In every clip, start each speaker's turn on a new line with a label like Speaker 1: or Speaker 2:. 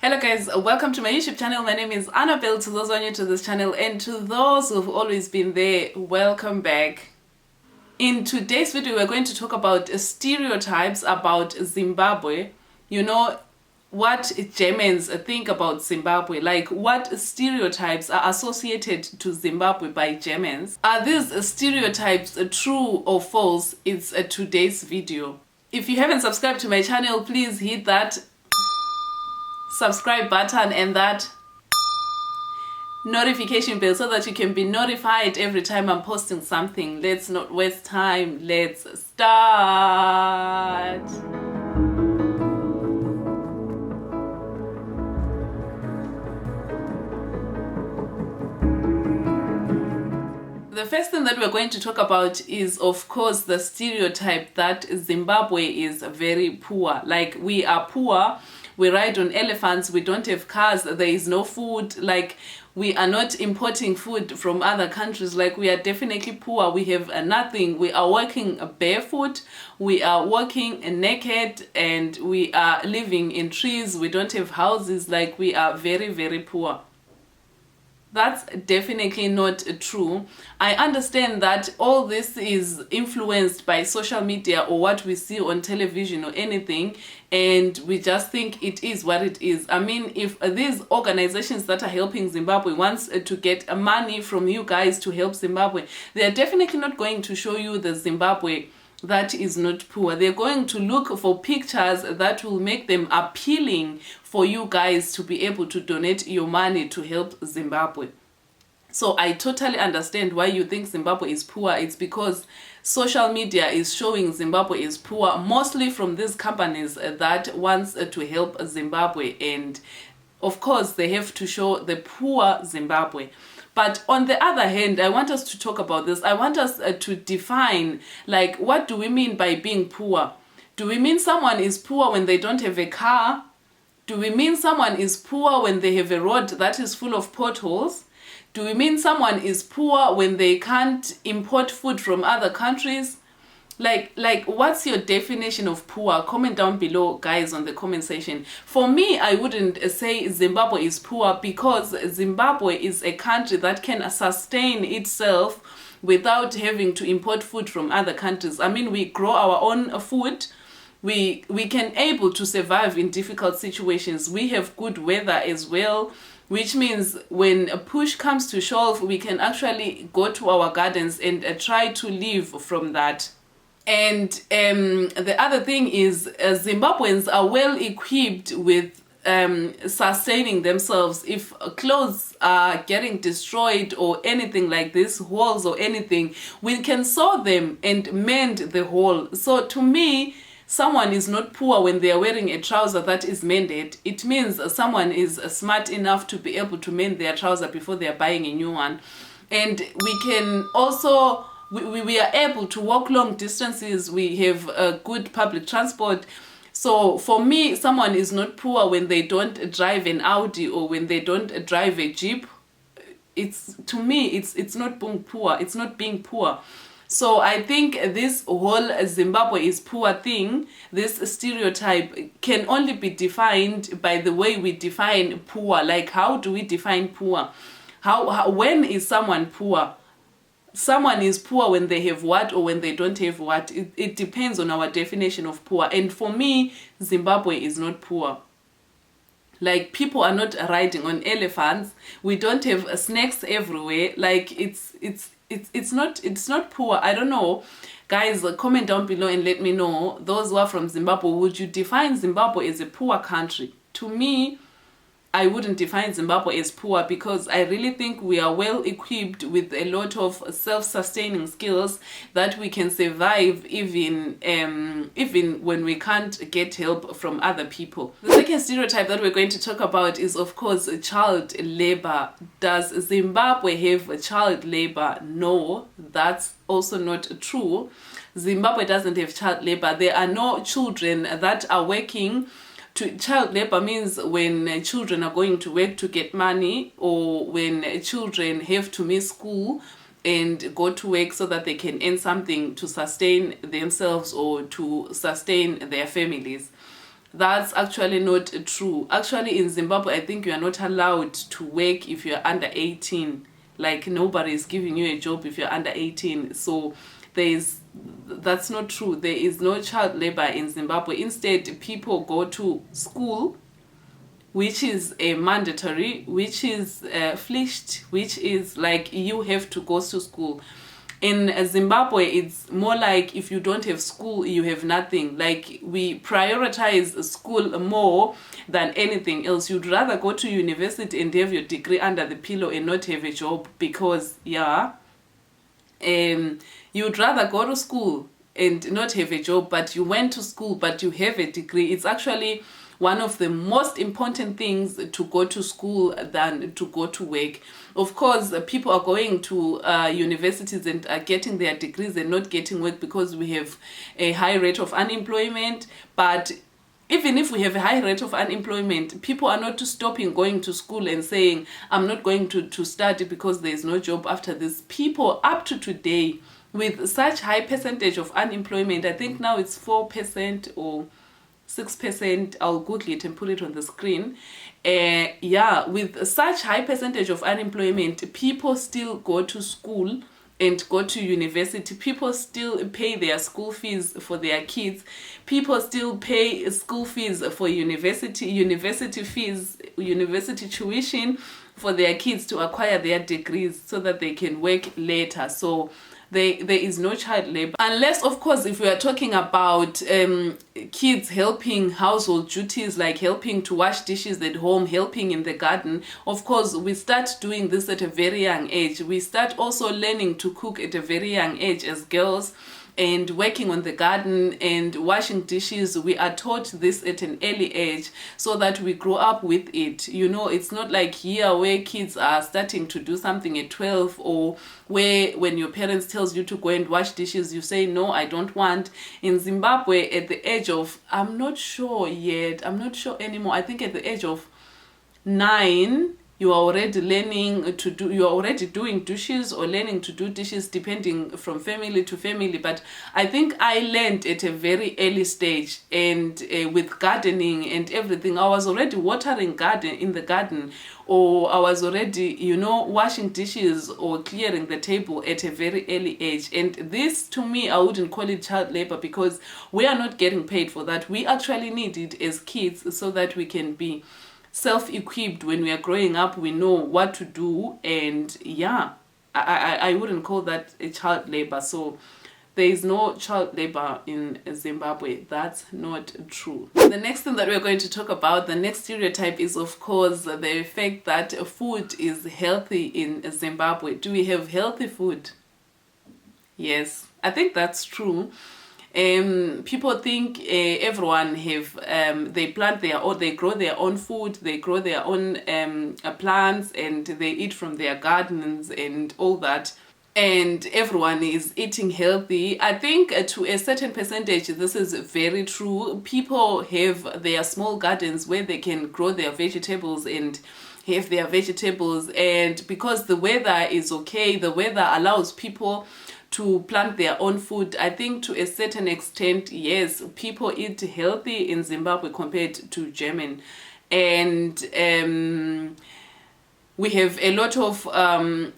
Speaker 1: Hello guys, welcome to my YouTube channel. My name is Annabelle. To those who are new to this channel and to those who've always been there, welcome back. In today's video, we're going to talk about stereotypes about Zimbabwe. You know, what Germans think about Zimbabwe, like what stereotypes are associated to Zimbabwe by Germans. Are these stereotypes true or false? It's today's video. If you haven't subscribed to my channel, please hit that subscribe button and that notification bell so that you can be notified every time I'm posting something. Let's not waste time. Let's start. The first thing that we're going to talk about is, of course, the stereotype that Zimbabwe is very poor. Like, we are poor, we ride on elephants, we don't have cars, there is no food, like we are not importing food from other countries, like we are definitely poor, we have nothing, we are walking barefoot, we are walking naked, and we are living in trees, we don't have houses, like we are very, very poor. That's definitely not true. I understand that all this is influenced by social media or what we see on television or anything, and we just think it is what it is. I mean, if these organizations that are helping Zimbabwe wants to get money from you guys to help Zimbabwe, they are definitely not going to show you the Zimbabwe that is not poor. They're going to look for pictures that will make them appealing for you guys to be able to donate your money to help Zimbabwe. So I totally understand why you think Zimbabwe is poor. It's because social media is showing Zimbabwe is poor, mostly from these companies that wants to help Zimbabwe, and of course they have to show the poor Zimbabwe. But on the other hand, I want us to talk about this. I want us to define, like, what do we mean by being poor? Do we mean someone is poor when they don't have a car? Do we mean someone is poor when they have a road that is full of potholes? Do we mean someone is poor when they can't import food from other countries? Like, what's your definition of poor? Comment down below, guys, on the comment section. For me, I wouldn't say Zimbabwe is poor, because Zimbabwe is a country that can sustain itself without having to import food from other countries. I mean, we grow our own food. We can able to survive in difficult situations. We have good weather as well, which means when a push comes to shove, we can actually go to our gardens and try to live from that. And the other thing is, Zimbabweans are well equipped with sustaining themselves. If clothes are getting destroyed or anything like this, holes or anything, we can sew them and mend the hole. So to me, someone is not poor when they are wearing a trouser that is mended. It means someone is smart enough to be able to mend their trouser before they are buying a new one. And we can also, we are able to walk long distances. We have good public transport. So for me, someone is not poor when they don't drive an Audi or when they don't drive a Jeep. To me, it's not being poor. It's not being poor. So I think this whole Zimbabwe is poor thing, this stereotype, can only be defined by the way we define poor. Like, how do we define poor? When is someone poor? Someone is poor when they have what or when they don't have what. It depends on our definition of poor. And for me, Zimbabwe is not poor. Like, people are not riding on elephants. We don't have snakes everywhere. Like, it's not poor. I don't know. Guys, comment down below and let me know. Those who are from Zimbabwe, would you define Zimbabwe as a poor country? To me, I wouldn't define Zimbabwe as poor, because I really think we are well equipped with a lot of self-sustaining skills that we can survive even when we can't get help from other people. The second stereotype that we're going to talk about is, of course, child labor. Does Zimbabwe have child labor? No, that's also not true. Zimbabwe doesn't have child labor. There are no children that are working. Child labor means when children are going to work to get money, or when children have to miss school and go to work so that they can earn something to sustain themselves or to sustain their families. That's actually not true. Actually, in Zimbabwe, I think you are not allowed to work if you're under 18. Like, nobody is giving you a job if you're under 18. So that's not true. There is no child labor in Zimbabwe. Instead, people go to school, which is a mandatory, which is fledged, which is like you have to go to school. In Zimbabwe, it's more like if you don't have school, you have nothing. Like, we prioritize school more than anything else. You'd rather go to university and have your degree under the pillow and not have a job because, you'd rather go to school and not have a job, but you went to school, but you have a degree. It's actually one of the most important things to go to school than to go to work. Of course, people are going to universities and are getting their degrees and not getting work because we have a high rate of unemployment. But even if we have a high rate of unemployment, people are not stopping going to school and saying, I'm not going to study because there is no job after this. People up to today, with such high percentage of unemployment, I think now it's 4% or 6%, I'll Google it and put it on the screen. With such high percentage of unemployment, people still go to school and go to university. People still pay their school fees for their kids. People still pay school fees for university fees, university tuition for their kids to acquire their degrees so that they can work later. So there is no child labor. Unless, of course, if we are talking about kids helping household duties, like helping to wash dishes at home, helping in the garden. Of course, we start doing this at a very young age. We start also learning to cook at a very young age as girls, and working on the garden and washing dishes. We are taught this at an early age so that we grow up with it. You know, it's not like here where kids are starting to do something at 12, or where when your parents tells you to go and wash dishes, you say, no, I don't want. In Zimbabwe, at the age of, I'm not sure anymore, I think at the age of 9, you are already learning to do, you are already doing dishes or learning to do dishes, depending from family to family. But I think I learned at a very early stage, and with gardening and everything, I was already watering in the garden, or I was already, washing dishes or clearing the table at a very early age. And this, to me, I wouldn't call it child labor, because we are not getting paid for that. We actually need it as kids so that we can be self-equipped. When we are growing up, we know what to do. And I wouldn't call that a child labor. So there is no child labor in Zimbabwe. That's not true. The next thing that we're going to talk about, the next stereotype, is of course the fact that food is healthy in Zimbabwe. Do we have healthy food? Yes, I think that's true. People think everyone have they plant their own, they grow their own food, they grow their own plants, and they eat from their gardens and all that, and everyone is eating healthy. I think to a certain percentage this is very true. People have their small gardens where they can grow their vegetables and have their vegetables, and because the weather is okay, the weather allows people to plant their own food. I think to a certain extent, yes, people eat healthy in Zimbabwe compared to German. And we have a lot of,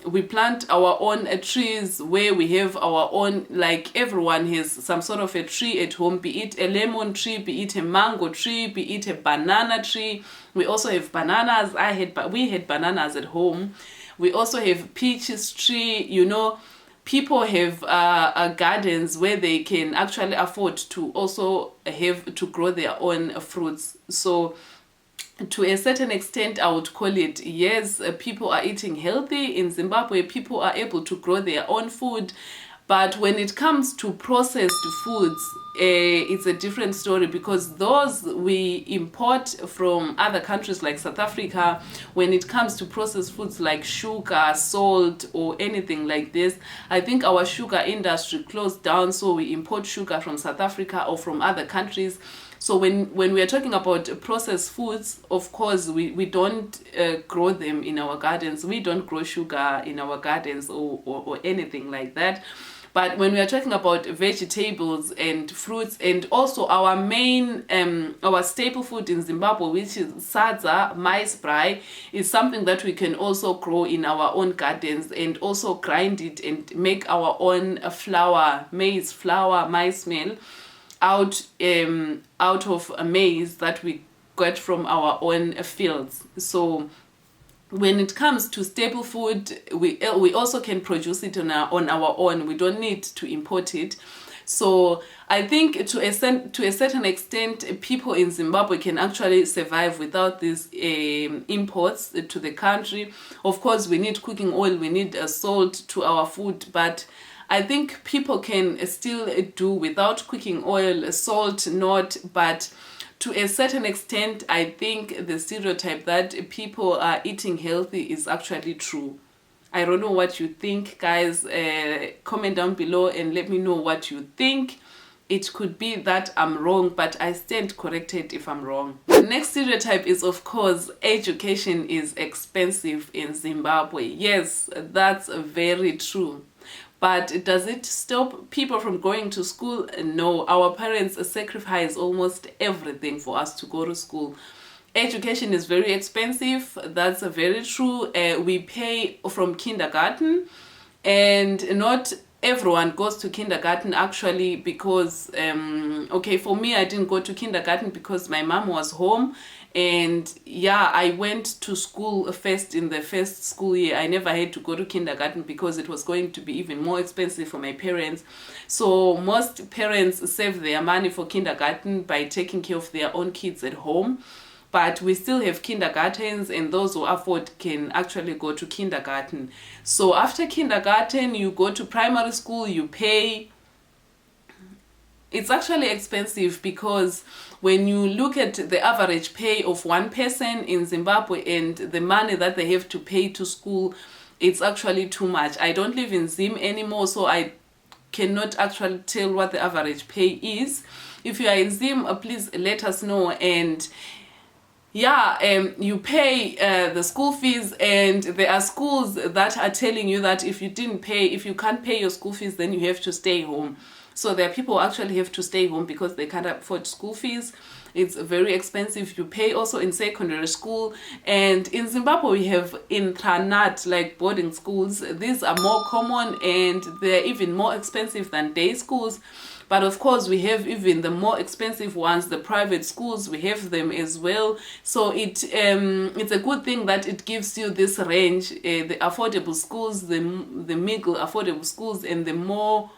Speaker 1: we plant our own trees where we have our own, like everyone has some sort of a tree at home, be it a lemon tree, be it a mango tree, be it a banana tree. We also have bananas. We had bananas at home. We also have peaches tree, People have gardens where they can actually afford to also have to grow their own fruits. So to a certain extent, I would call it, yes, people are eating healthy in Zimbabwe. People are able to grow their own food. But when it comes to processed foods, it's a different story, because those we import from other countries like South Africa. When it comes to processed foods like sugar, salt, or anything like this, I think our sugar industry closed down, so we import sugar from South Africa or from other countries. So when we are talking about processed foods, of course, we don't grow them in our gardens. We don't grow sugar in our gardens or anything like that. But when we are talking about vegetables and fruits, and also our main, our staple food in Zimbabwe, which is sadza, maize braai, is something that we can also grow in our own gardens and also grind it and make our own flour, maize flour, maize meal out of maize that we get from our own fields. So when it comes to staple food, we also can produce it on our own. We don't need to import it. So I think to a certain extent, people in Zimbabwe can actually survive without these imports to the country. Of course, we need cooking oil, we need salt to our food, but I think people can still do without cooking oil, salt not, but to a certain extent, I think the stereotype that people are eating healthy is actually true. I don't know what you think, guys. Comment down below and let me know what you think. It could be that I'm wrong, but I stand corrected if I'm wrong. The next stereotype is, of course, education is expensive in Zimbabwe. Yes, that's very true. But does it stop people from going to school? No, our parents sacrifice almost everything for us to go to school. Education is very expensive. That's very true. We pay from kindergarten, and not everyone goes to kindergarten actually, because okay, for me, I didn't go to kindergarten because my mom was home. And yeah, I went to school first in the first school year. I never had to go to kindergarten because it was going to be even more expensive for my parents. So most parents save their money for kindergarten by taking care of their own kids at home. But we still have kindergartens, and those who afford can actually go to kindergarten. So after kindergarten, you go to primary school, you pay. It's actually expensive because when you look at the average pay of one person in Zimbabwe and the money that they have to pay to school, it's actually too much. I don't live in Zim anymore, so I cannot actually tell what the average pay is. If you are in Zim, please let us know. And yeah, you pay the school fees, and there are schools that are telling you that if you can't pay your school fees, then you have to stay home. So there are people who actually have to stay home because they can't afford school fees. It's very expensive. You pay also in secondary school. And in Zimbabwe, we have intranat, like boarding schools. These are more common and they're even more expensive than day schools. But of course, we have even the more expensive ones, the private schools, we have them as well. So it's a good thing that it gives you this range, the affordable schools, the middle affordable schools, and the more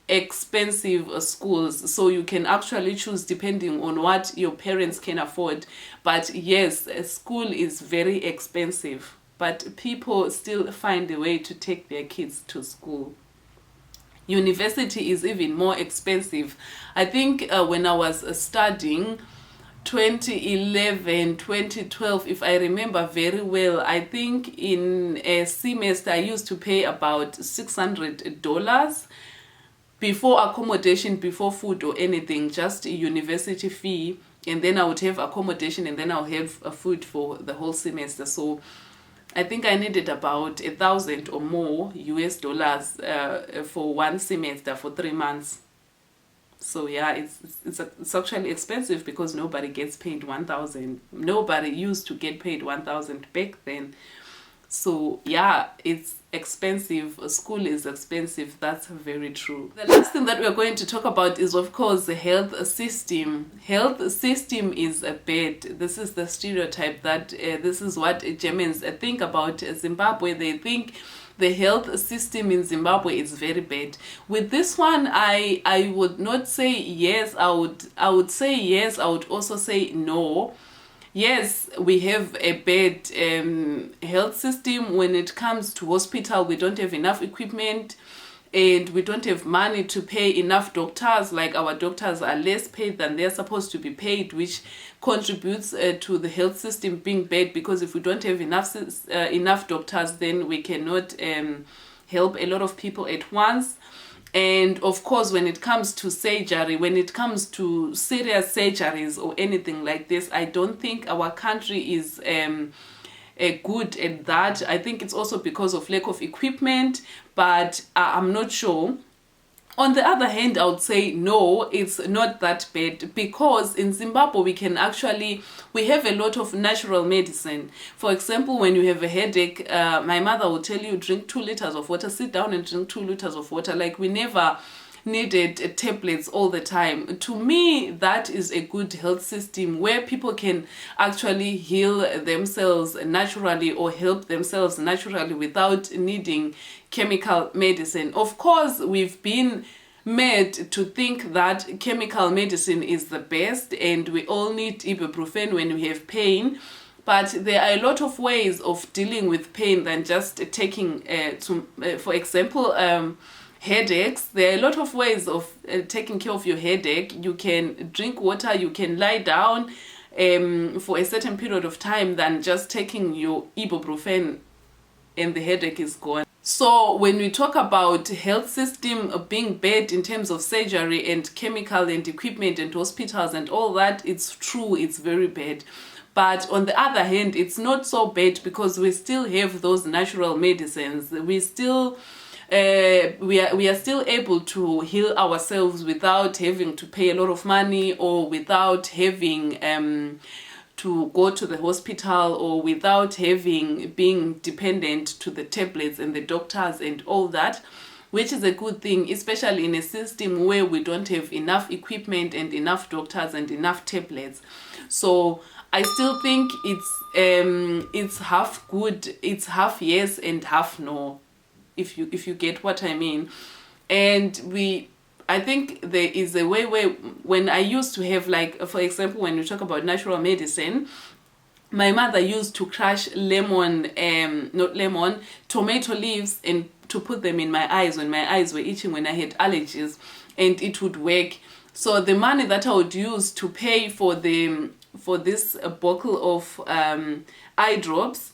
Speaker 1: expensive schools. So you can actually choose depending on what your parents can afford. But yes, school is very expensive, but people still find a way to take their kids to school. University is even more expensive. I think when I was studying 2011, 2012, if I remember very well, I think in a semester I used to pay about $600 before accommodation, before food or anything, just a university fee, and then I would have accommodation, and then I'll have food for the whole semester. So I think I needed about $1,000 or more US dollars for one semester for 3 months. So yeah, it's actually expensive because nobody gets paid 1,000. Nobody used to get paid 1,000 back then. So yeah, it's expensive. School is expensive. That's very true. The last thing that we're going to talk about is, of course, the health system. Health system is bad. This is the stereotype that this is what Germans think about Zimbabwe. They think the health system in Zimbabwe is very bad. With this one, I would not say yes. I would say yes. I would also say no. Yes, we have a bad health system. When it comes to hospital, we don't have enough equipment and we don't have money to pay enough doctors. Like, our doctors are less paid than they're supposed to be paid, which contributes to the health system being bad, because if we don't have enough doctors, then we cannot help a lot of people at once. And of course, when it comes to surgery, when it comes to serious surgeries or anything like this, I don't think our country is good at that. I think it's also because of lack of equipment, but I'm not sure. On the other hand, I would say no, it's not that bad, because in Zimbabwe we have a lot of natural medicine. For example, when you have a headache, my mother will tell you drink 2 liters of water, sit down and drink 2 liters of water. Like, we never needed tablets all the time. To me, that is a good health system where people can actually heal themselves naturally or help themselves naturally without needing chemical medicine. Of course, we've been made to think that chemical medicine is the best and we all need ibuprofen when we have pain. But there are a lot of ways of dealing with pain than just taking, for example, headaches. There are a lot of ways of taking care of your headache. You can drink water, you can lie down for a certain period of time than just taking your ibuprofen and the headache is gone. So when we talk about health system being bad in terms of surgery and chemical and equipment and hospitals and all that, it's true, it's very bad. But on the other hand, it's not so bad because we still have those natural medicines. We still we are still able to heal ourselves without having to pay a lot of money, or without having to go to the hospital, or without being dependent to the tablets and the doctors and all that, which is a good thing, especially in a system where we don't have enough equipment and enough doctors and enough tablets. So I still think it's half good, it's half yes and half no, if you get what I mean. And I think there is a way where, when I used to have, like, for example, when you talk about natural medicine, my mother used to crush tomato leaves and to put them in my eyes when my eyes were itching, when I had allergies, and it would work. So the money that I would use to pay for this bottle of eye drops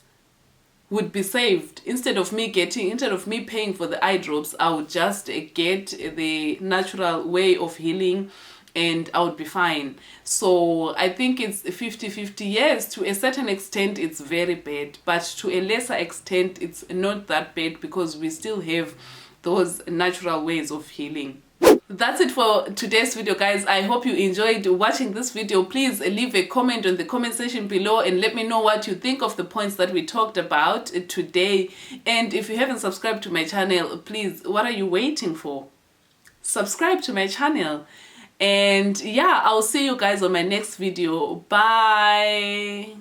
Speaker 1: would be saved. Instead of me paying for the eye drops, I would just get the natural way of healing and I would be fine. So I think it's 50-50. Yes, to a certain extent it's very bad, but to a lesser extent it's not that bad because we still have those natural ways of healing. That's it for today's video, guys. I hope you enjoyed watching this video. Please leave a comment on the comment section below and let me know what you think of the points that we talked about today. And if you haven't subscribed to my channel, please, what are you waiting for? Subscribe to my channel. And yeah, I'll see you guys on my next video. Bye.